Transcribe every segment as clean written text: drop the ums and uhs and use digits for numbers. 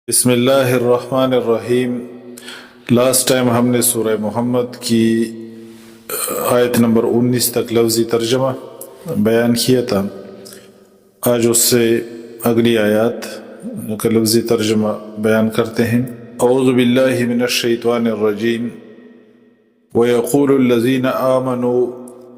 بسم اللہ الرحمن الرحیم۔ لاسٹ ٹائم ہم نے سورہ محمد کی آیت نمبر 19 تک لفظی ترجمہ بیان کیا تھا۔ آج اس سے اگلی آیات کا لفظی ترجمہ بیان کرتے ہیں۔ اعوذ باللہ من الشیطان الرجیم وَيَقُولُ الَّذِينَ آمَنُوا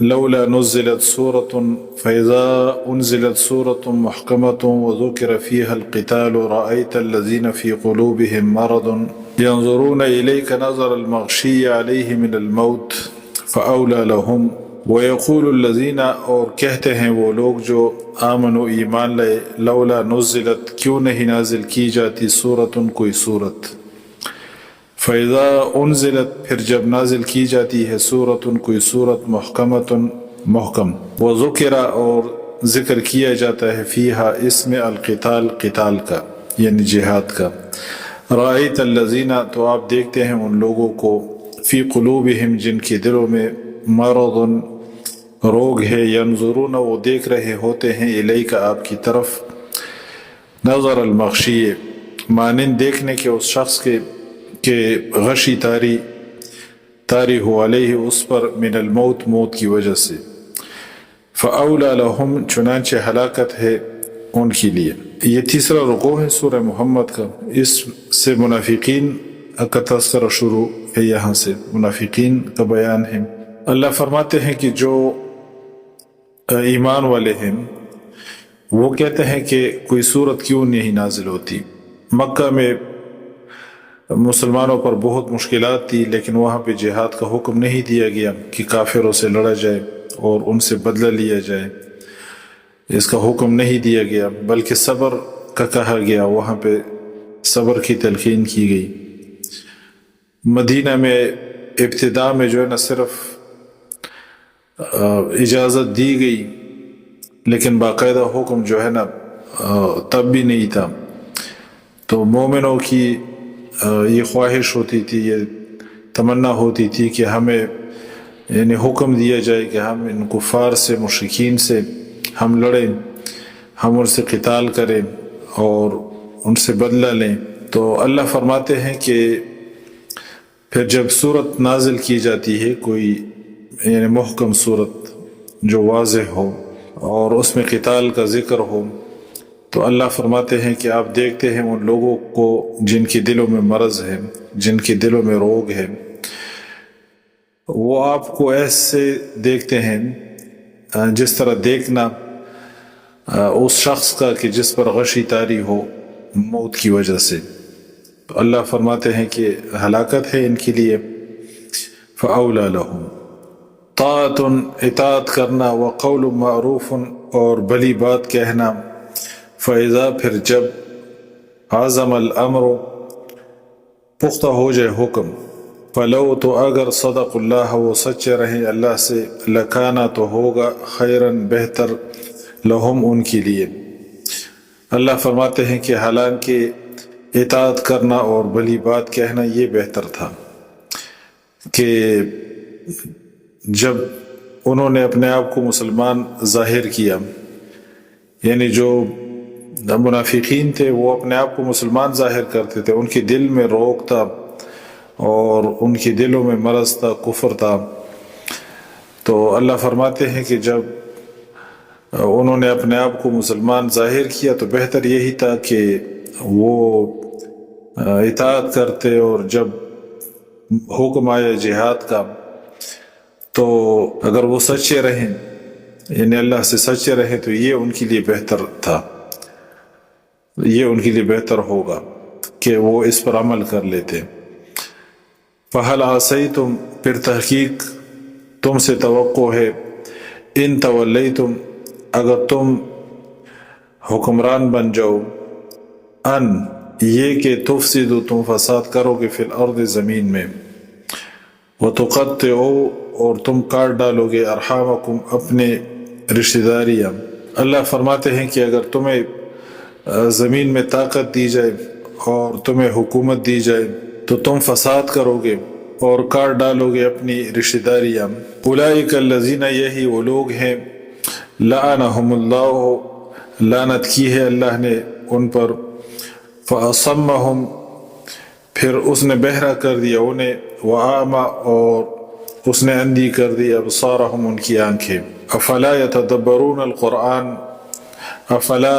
لولا نزلت سورة فإذا أنزلت سورة محكمة وذكر فيها القتال رأيت الذين في قلوبهم مرض ينظرون إليك نظر المغشي عليه من الموت فأولى لهم ويقول الذين، اور کہتے ہیں وہ لوگ جو آمنوا ایمان لائے، لولا نزلت کیوں نہیں نازل کی جاتی سورة کوئی سورت، فَإِذَا انزلت پھر جب نازل کی جاتی ہے سورت کوئی سورت محکمۃ محکم، وذکر اور ذکر کیا جاتا ہے فیہا اس میں القتال قتال کا یعنی جہاد کا، رأیت الذین تو آپ دیکھتے ہیں ان لوگوں کو، فی قلوبہم جن کے دلوں میں مرض روگ ہے، ینظرون وہ دیکھ رہے ہوتے ہیں الیک آپ کی طرف، نظر المغشی مانند دیکھنے کے اس شخص کے کہ غشی تاری ہو علیہ اس پر من الموت موت کی وجہ سے، فاولا لہم چنانچہ ہلاکت ہے ان کے لیے۔ یہ تیسرا رکوع ہے سورہ محمد کا، اس سے منافقین کا تذکرہ شروع ہے، یہاں سے منافقین کا بیان ہے۔ اللہ فرماتے ہیں کہ جو ایمان والے ہیں وہ کہتے ہیں کہ کوئی سورت کیوں نہیں نازل ہوتی۔ مکہ میں مسلمانوں پر بہت مشکلات تھی، لیکن وہاں پہ جہاد کا حکم نہیں دیا گیا کہ کافروں سے لڑا جائے اور ان سے بدلہ لیا جائے، اس کا حکم نہیں دیا گیا، بلکہ صبر کا کہا گیا، وہاں پہ صبر کی تلقین کی گئی۔ مدینہ میں ابتداء میں جو ہے نا صرف اجازت دی گئی، لیکن باقاعدہ حکم جو ہے نا تب بھی نہیں تھا۔ تو مومنوں کی یہ خواہش ہوتی تھی، یہ تمنا ہوتی تھی کہ ہمیں یعنی حکم دیا جائے کہ ہم ان کفار سے مشرکین سے ہم لڑیں، ہم ان سے قتال کریں اور ان سے بدلہ لیں۔ تو اللہ فرماتے ہیں کہ پھر جب صورت نازل کی جاتی ہے کوئی یعنی محکم صورت جو واضح ہو اور اس میں قتال کا ذکر ہو، تو اللہ فرماتے ہیں کہ آپ دیکھتے ہیں ان لوگوں کو جن کے دلوں میں مرض ہے، جن کے دلوں میں روگ ہے، وہ آپ کو ایسے دیکھتے ہیں جس طرح دیکھنا اس شخص کا کہ جس پر غشی طاری ہو موت کی وجہ سے۔ تو اللہ فرماتے ہیں کہ ہلاکت ہے ان کے لیے۔ فَأَوْلَى لَهُمْ طاعۃ اطاعت کرنا، وقول معروف اور بھلی بات کہنا، فَإِذَا پھر جب عزم الامر پختہ ہو جائے حکم، فلو تو اگر صدق اللہ وہ سچے رہیں اللہ سے، لکانا تو ہوگا خیراً بہتر، لہم ان کے لیے۔ اللہ فرماتے ہیں کہ حالانکہ اطاعت کرنا اور بھلی بات کہنا یہ بہتر تھا کہ جب انہوں نے اپنے آپ کو مسلمان ظاہر کیا، یعنی جو منافقین تھے وہ اپنے آپ کو مسلمان ظاہر کرتے تھے، ان کے دل میں روگ تھا اور ان کے دلوں میں مرض تھا، کفر تھا۔ تو اللہ فرماتے ہیں کہ جب انہوں نے اپنے آپ کو مسلمان ظاہر کیا تو بہتر یہی تھا کہ وہ اطاعت کرتے، اور جب حکم آیا جہاد کا تو اگر وہ سچے رہیں یعنی اللہ سے سچے رہیں تو یہ ان کے لیے بہتر تھا، یہ ان کے لیے بہتر ہوگا کہ وہ اس پر عمل کر لیتے۔ فَهَلْ عَصَيْتُمْ پھر تحقیق تم سے توقع ہے، ان تولیتم اگر تم حکمران بن جاؤ، ان یہ کہ تفسدوا تم فساد کرو گے فی الارض زمین میں، وتقطعوا اور تم کاٹ ڈالو گے ارحامکم اپنے رشتہ داریاں۔ اللہ فرماتے ہیں کہ اگر تمہیں زمین میں طاقت دی جائے اور تمہیں حکومت دی جائے تو تم فساد کرو گے اور کاٹ ڈالو گے اپنی رشتہ داریاں۔ اولئک الذین یہی وہ لوگ ہیں، لعنہم اللہ لعنت کی ہے اللہ نے ان پر، فَأَصَمَّهُمْ پھر اس نے بہرا کر دیا انہیں، وَأَعْمَى اور اس نے اندھی کر دی ابصارہم ان کی آنکھیں۔ افلا یتدبرون القرآن، افلا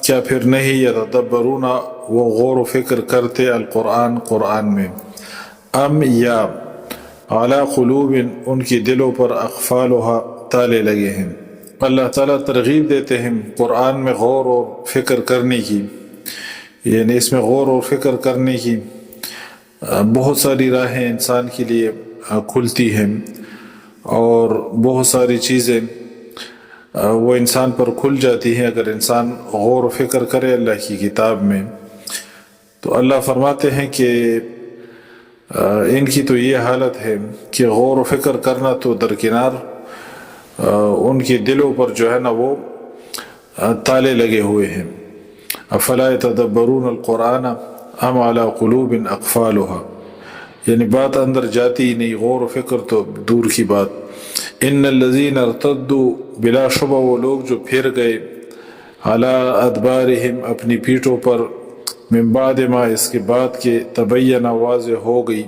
کیا پھر نہیں یتدبرون وہ غور و فکر کرتے القرآن قرآن میں، ام یا علی قلوب ان کی دلوں پر اقفالها تالے لگے ہیں۔ اللہ تعالیٰ ترغیب دیتے ہیں قرآن میں غور و فکر کرنے کی، یعنی اس میں غور و فکر کرنے کی بہت ساری راہیں انسان کے لیے کھلتی ہیں، اور بہت ساری چیزیں وہ انسان پر کھل جاتی ہیں اگر انسان غور و فکر کرے اللہ کی کتاب میں۔ تو اللہ فرماتے ہیں کہ ان کی تو یہ حالت ہے کہ غور و فکر کرنا تو درکنار، ان کے دلوں پر جو ہے نا وہ تالے لگے ہوئے ہیں۔ افلا یتدبرون القرآن ام علی قلوب اقفالها، یعنی بات اندر جاتی ہی نہیں، غور و فکر تو دور کی بات۔ ان الذین ارتدوا، بلا شبہ وہ لوگ جو پھر گئے، علی ادبارہم اپنی پیٹھوں پر، من بعد ما اس کے بعد کہ تبین واضح ہو گئی،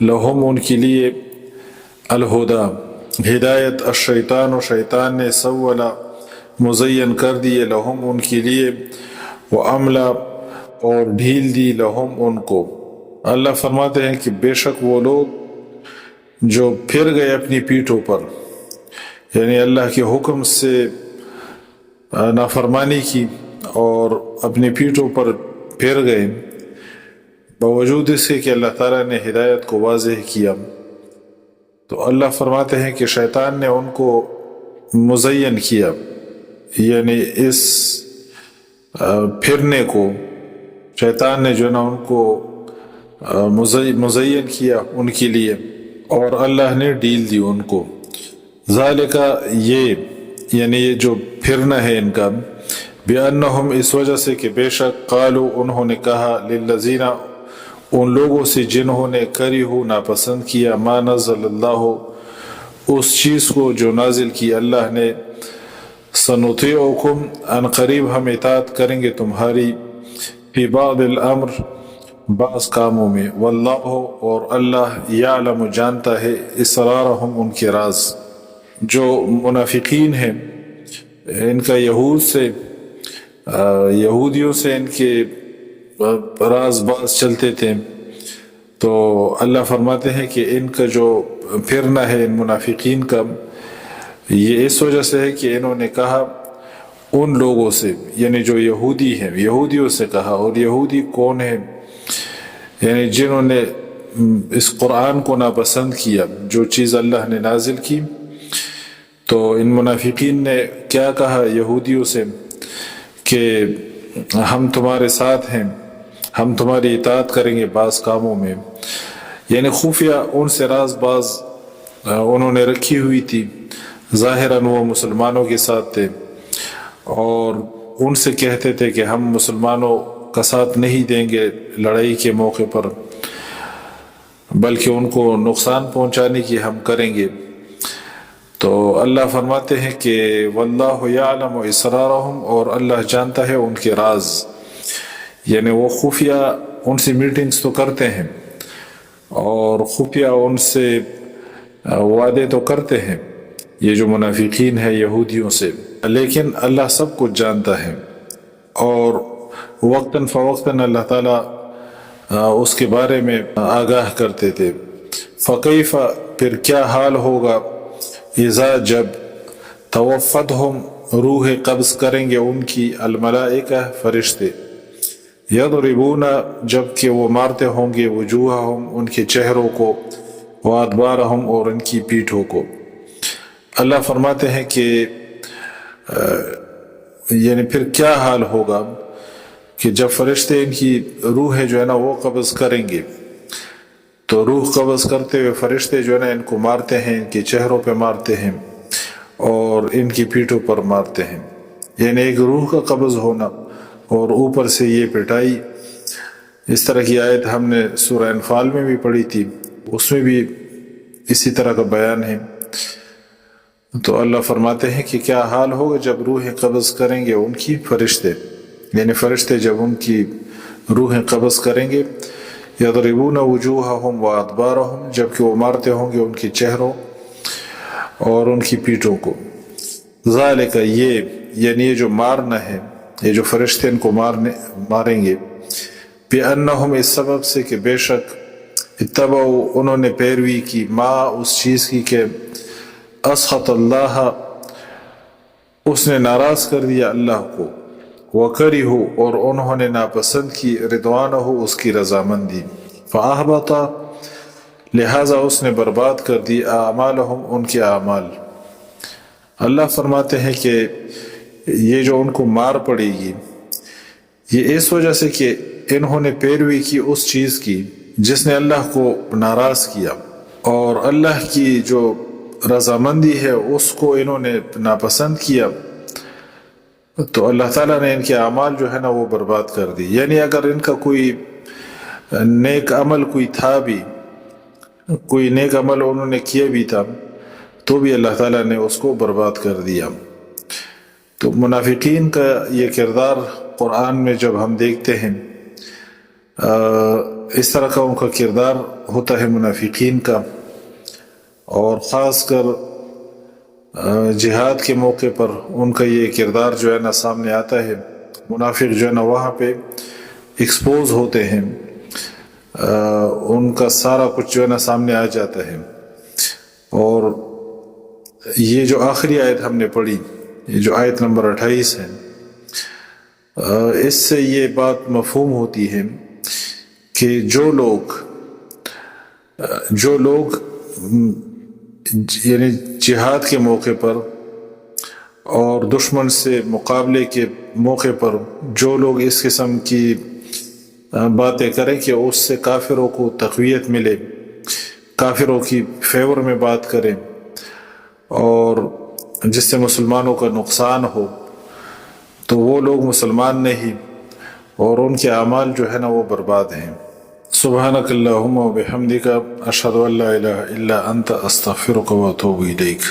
لہم ان کے لیے، الہدا ہدایت، الشیطان و شیطان نے، سولا مزین کر دیے، لہم ان کے لیے، واملا اور ڈھیل دی، لہم ان کو۔ اللہ فرماتے ہیں کہ بے شک وہ لوگ جو پھر گئے اپنی پیٹھوں پر، یعنی اللہ کے حکم سے نافرمانی کی اور اپنی پیٹھوں پر پھر گئے، باوجود اس کے کہ اللہ تعالیٰ نے ہدایت کو واضح کیا، تو اللہ فرماتے ہیں کہ شیطان نے ان کو مزین کیا، یعنی اس پھرنے کو شیطان نے جو ہے نا ان کو مزین کیا ان کے لیے، اور اللہ نے ڈیل دی ان کو۔ ذالک یہ، یعنی یہ جو پھرنا ہے ان کا، بِأَنَّهُمْ اس وجہ سے کہ بے شک، قالوا انہوں نے کہا، للذین ان لوگوں سے جنہوں نے کرہوا ناپسند کیا، ما نزل اللہ اس چیز کو جو نازل کی اللہ نے، سنطیعکم ان قریب ہم اطاعت کریں گے تمہاری، فی بعض الامر بعض کاموں میں، واللہ اور اللہ، یعلم جانتا ہے، اسرارہم ان کے راز۔ جو منافقین ہیں ان کا یہودیوں سے ان کے راز باز چلتے تھے، تو اللہ فرماتے ہیں کہ ان کا جو پھرنا ہے ان منافقین کا، یہ اس وجہ سے ہے کہ انہوں نے کہا ان لوگوں سے، یعنی جو یہودی ہیں، یہودیوں سے کہا، اور یہودی کون ہیں؟ یعنی جنہوں نے اس قرآن کو ناپسند کیا، جو چیز اللہ نے نازل کی، تو ان منافقین نے کیا کہا یہودیوں سے کہ ہم تمہارے ساتھ ہیں، ہم تمہاری اطاعت کریں گے بعض کاموں میں، یعنی خفیہ ان سے راز باز انہوں نے رکھی ہوئی تھی، ظاہراً وہ مسلمانوں کے ساتھ تھے، اور ان سے کہتے تھے کہ ہم مسلمانوں کا ساتھ نہیں دیں گے لڑائی کے موقع پر، بلکہ ان کو نقصان پہنچانے کی ہم کریں گے۔ تو اللہ فرماتے ہیں کہ واللہ یعلم اسرارہم، اور اللہ جانتا ہے ان کے راز، یعنی وہ خفیہ ان سے میٹنگز تو کرتے ہیں اور خفیہ ان سے وعدے تو کرتے ہیں، یہ جو منافقین ہیں یہودیوں سے، لیکن اللہ سب کچھ جانتا ہے، اور وقتاً فوقتاً اللہ تعالیٰ اس کے بارے میں آگاہ کرتے تھے۔ فکیف پھر کیا حال ہوگا، اذا جب، توفتہم روح قبض کریں گے ان کی، الملائکہ فرشتے، یضربون جب کہ وہ مارتے ہوں گے، وجوہہم ان کے چہروں کو، وادبارہم اور ان کی پیٹھوں کو۔ اللہ فرماتے ہیں کہ یعنی پھر کیا حال ہوگا کہ جب فرشتے ان کی روح جو ہے نا وہ قبض کریں گے، تو روح قبض کرتے ہوئے فرشتے جو ہے نا ان کو مارتے ہیں، ان کے چہروں پہ مارتے ہیں اور ان کی پیٹھوں پر مارتے ہیں، یعنی ایک روح کا قبض ہونا اور اوپر سے یہ پٹائی۔ اس طرح کی آیت ہم نے سورہ انفال میں بھی پڑھی تھی، اس میں بھی اسی طرح کا بیان ہے۔ تو اللہ فرماتے ہیں کہ کیا حال ہوگا جب روح قبض کریں گے ان کی فرشتے، یعنی فرشتے جب ان کی روحیں قبض کریں گے. یضربون وجوہہم وادبارہم، جبکہ وہ مارتے ہوں گے ان کی چہروں اور ان کی پیٹھوں کو. ذالک، یہ یعنی یہ جو مارنا ہے، یہ جو فرشتے ان کو ماریں گے، بِأَنَّهُمْ، اس سبب سے کہ بے شک اتبعوا، انہوں نے پیروی کی، ما، اس چیز کی کہ اسخط اللہ، اس نے ناراض کر دیا اللہ کو، وَكَرِهُ، اور انہوں نے ناپسند کی، رضوانہ، اس کی رضامندی، فَأَحْبَطَ، لہذا اس نے برباد کر دی، اعمالہم، ان کے اعمال. اللہ فرماتے ہیں کہ یہ جو ان کو مار پڑے گی، یہ اس وجہ سے کہ انہوں نے پیروی کی اس چیز کی جس نے اللہ کو ناراض کیا، اور اللہ کی جو رضامندی ہے اس کو انہوں نے ناپسند کیا، تو اللہ تعالیٰ نے ان کے اعمال جو ہے نا وہ برباد کر دی. یعنی اگر ان کا کوئی نیک عمل کوئی تھا بھی، کوئی نیک عمل انہوں نے کیا بھی تھا، تو بھی اللہ تعالیٰ نے اس کو برباد کر دیا. تو منافقین کا یہ کردار قرآن میں جب ہم دیکھتے ہیں، اس طرح کا ان کا کردار ہوتا ہے منافقین کا، اور خاص کر جہاد کے موقع پر ان کا یہ کردار جو ہے نا سامنے آتا ہے. منافق جو ہے نا وہاں پہ ایکسپوز ہوتے ہیں، ان کا سارا کچھ جو ہے نا سامنے آ جاتا ہے. اور یہ جو آخری آیت ہم نے پڑھی، یہ جو آیت نمبر 28 ہے، اس سے یہ بات مفہوم ہوتی ہے کہ جو لوگ یعنی جہاد کے موقع پر اور دشمن سے مقابلے کے موقع پر جو لوگ اس قسم کی باتیں کریں کہ اس سے کافروں کو تقویت ملے، کافروں کی فیور میں بات کریں، اور جس سے مسلمانوں کا نقصان ہو، تو وہ لوگ مسلمان نہیں، اور ان کے اعمال جو ہے نا وہ برباد ہیں. سبحانک اللہم و بحمدک، اشہد ان لا الہ الا انت، استغفرک و اتوب الیک.